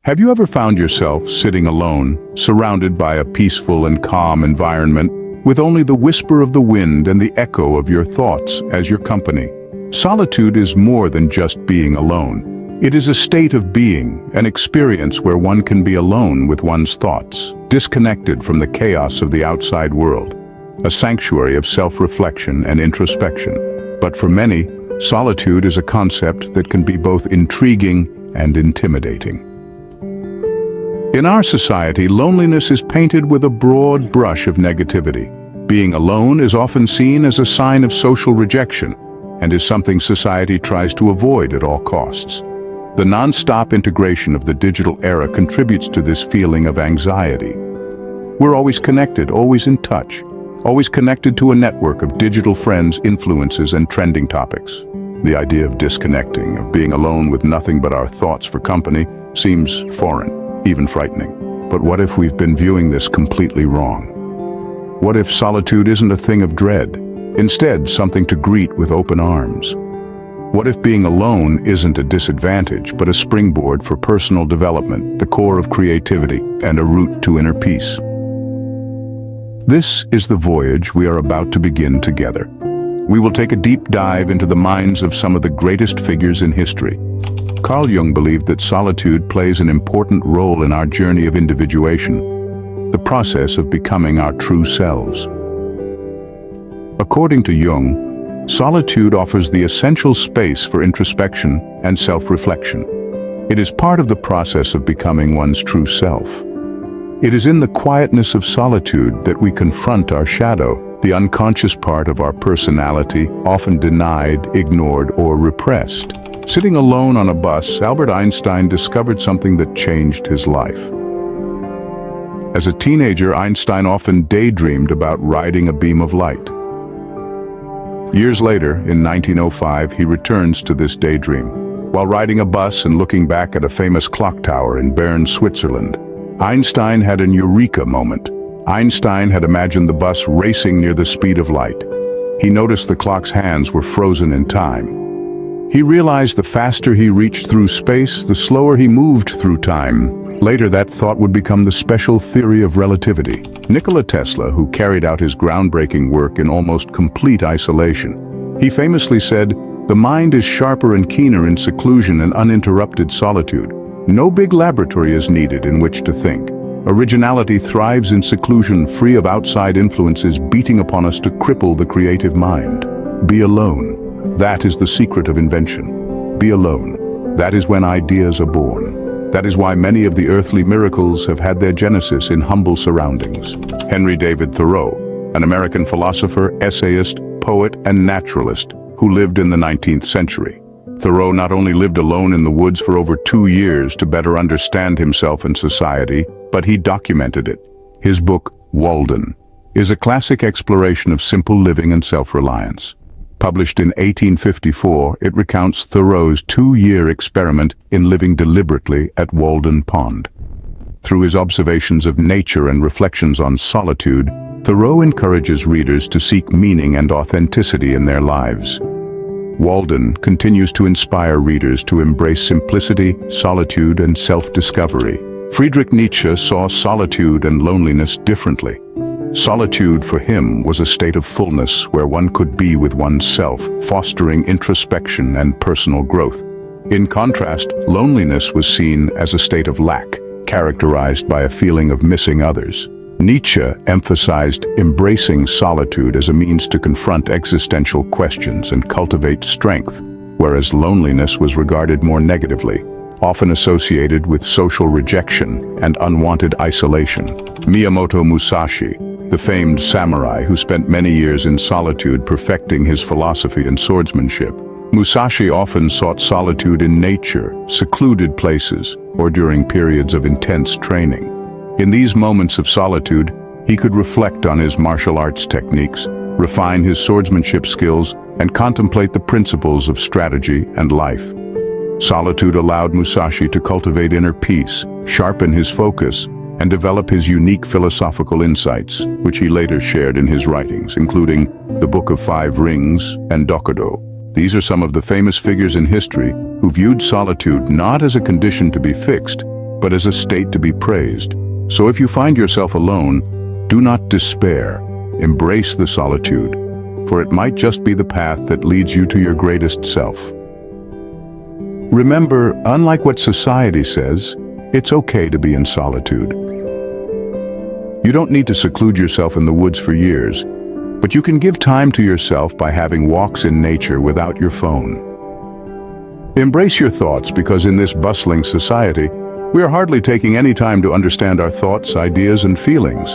Have you ever found yourself sitting alone, surrounded by a peaceful and calm environment, with only the whisper of the wind and the echo of your thoughts as your company? Solitude is more than just being alone. It is a state of being, an experience where one can be alone with one's thoughts, disconnected from the chaos of the outside world, a sanctuary of self-reflection and introspection. But for many, solitude is a concept that can be both intriguing and intimidating. In our society, loneliness is painted with a broad brush of negativity. Being alone is often seen as a sign of social rejection and is something society tries to avoid at all costs. The non-stop integration of the digital era contributes to this feeling of anxiety. We're always connected, always in touch, always connected to a network of digital friends, influences, and trending topics. The idea of disconnecting, of being alone with nothing but our thoughts for company, seems foreign, even frightening. But what if we've been viewing this completely wrong? What if solitude isn't a thing of dread, instead something to greet with open arms? What if being alone isn't a disadvantage, but a springboard for personal development, the core of creativity, and a route to inner peace? This is the voyage we are about to begin together. We will take a deep dive into the minds of some of the greatest figures in history. Carl Jung believed that solitude plays an important role in our journey of individuation, the process of becoming our true selves. According to Jung, solitude offers the essential space for introspection and self-reflection. It is part of the process of becoming one's true self. It is in the quietness of solitude that we confront our shadow, the unconscious part of our personality, often denied, ignored, or repressed. Sitting alone on a bus, Albert Einstein discovered something that changed his life. As a teenager, Einstein often daydreamed about riding a beam of light. Years later, in 1905, he returns to this daydream. While riding a bus and looking back at a famous clock tower in Bern, Switzerland, Einstein had an eureka moment. Einstein had imagined the bus racing near the speed of light. He noticed the clock's hands were frozen in time. He realized the faster he reached through space, the slower he moved through time. Later, that thought would become the special theory of relativity. Nikola Tesla, who carried out his groundbreaking work in almost complete isolation, he famously said, "The mind is sharper and keener in seclusion and uninterrupted solitude. No big laboratory is needed in which to think. Originality thrives in seclusion, free of outside influences beating upon us to cripple the creative mind. Be alone. That is the secret of invention. Be alone. That is when ideas are born. That is why many of the earthly miracles have had their genesis in humble surroundings." Henry David Thoreau, an American philosopher, essayist, poet, and naturalist who lived in the 19th century. Thoreau not only lived alone in the woods for over 2 years to better understand himself and society, but he documented it. His book, Walden, is a classic exploration of simple living and self-reliance. Published in 1854, it recounts Thoreau's 2-year experiment in living deliberately at Walden Pond. Through his observations of nature and reflections on solitude, Thoreau encourages readers to seek meaning and authenticity in their lives. Walden continues to inspire readers to embrace simplicity, solitude, and self-discovery. Friedrich Nietzsche saw solitude and loneliness differently. Solitude for him was a state of fullness where one could be with oneself, fostering introspection and personal growth. In contrast, loneliness was seen as a state of lack, characterized by a feeling of missing others. Nietzsche emphasized embracing solitude as a means to confront existential questions and cultivate strength, whereas loneliness was regarded more negatively, often associated with social rejection and unwanted isolation. Miyamoto Musashi, the famed samurai who spent many years in solitude perfecting his philosophy and swordsmanship, Musashi often sought solitude in nature, secluded places, or during periods of intense training. In these moments of solitude, he could reflect on his martial arts techniques, refine his swordsmanship skills, and contemplate the principles of strategy and life. Solitude allowed Musashi to cultivate inner peace, sharpen his focus, and develop his unique philosophical insights, which he later shared in his writings, including the Book of Five Rings and Dokudo. These are some of the famous figures in history who viewed solitude not as a condition to be fixed, but as a state to be praised. So if you find yourself alone, do not despair. Embrace the solitude, for it might just be the path that leads you to your greatest self. Remember, unlike what society says, it's okay to be in solitude. You don't need to seclude yourself in the woods for years, but you can give time to yourself by having walks in nature without your phone. Embrace your thoughts, because in this bustling society, we are hardly taking any time to understand our thoughts, ideas, and feelings.